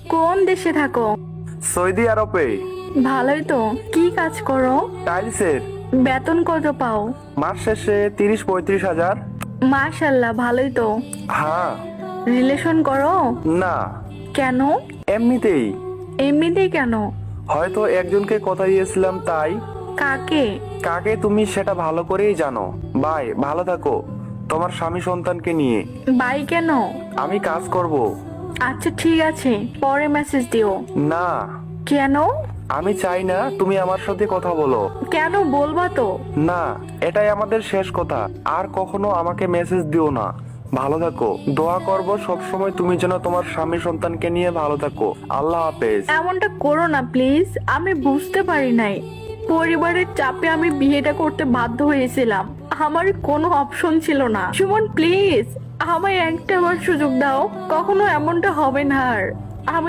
কোন দেশে থাকো? সৌদি আরবে। ভালোই তো। কি কাজ করো? টাইলসের। বেতন কত পাও? মাস শেষে 30-35 হাজার। মাশাল্লাহ, ভালোই তো। হ্যাঁ। রিলেশন করো? না, কেন? এমনিতেই। এমনিতেই কেন? হয়তো একজনকে কথা দিয়েছিলাম তাই। কাকে? কাকে তুমি সেটা ভালো করেই জানো। বাই, ভালো থাকো তোমার স্বামী সন্তানকে নিয়ে। বাই কেন? আমি কাজ করব। আচ্ছা ঠিক আছে, পরে মেসেজ দিও। না, কেন? আমি চাই না তুমি আমার সাথে কথা বলো। কেন বলবা তো? না, এটাই আমাদের শেষ কথা। আর কখনো আমাকে মেসেজ দিও না। ভালো থাকো। দোয়া করব সবসময় তুমি যেন তোমার স্বামী সন্তানকে নিয়ে ভালো থাকো। আল্লাহ হাফেজ। এমনটা করো না প্লিজ, আমি বুঝতে পারি নাই। পরিবারের চাপে আমি বিয়েটা করতে বাধ্য হয়েছিলাম। আমার কোনো অপশন ছিল না। সুমন প্লিজ, আমায় একটা বার সুযোগ দাও। কখনো এমনটা হবে না আর। আমি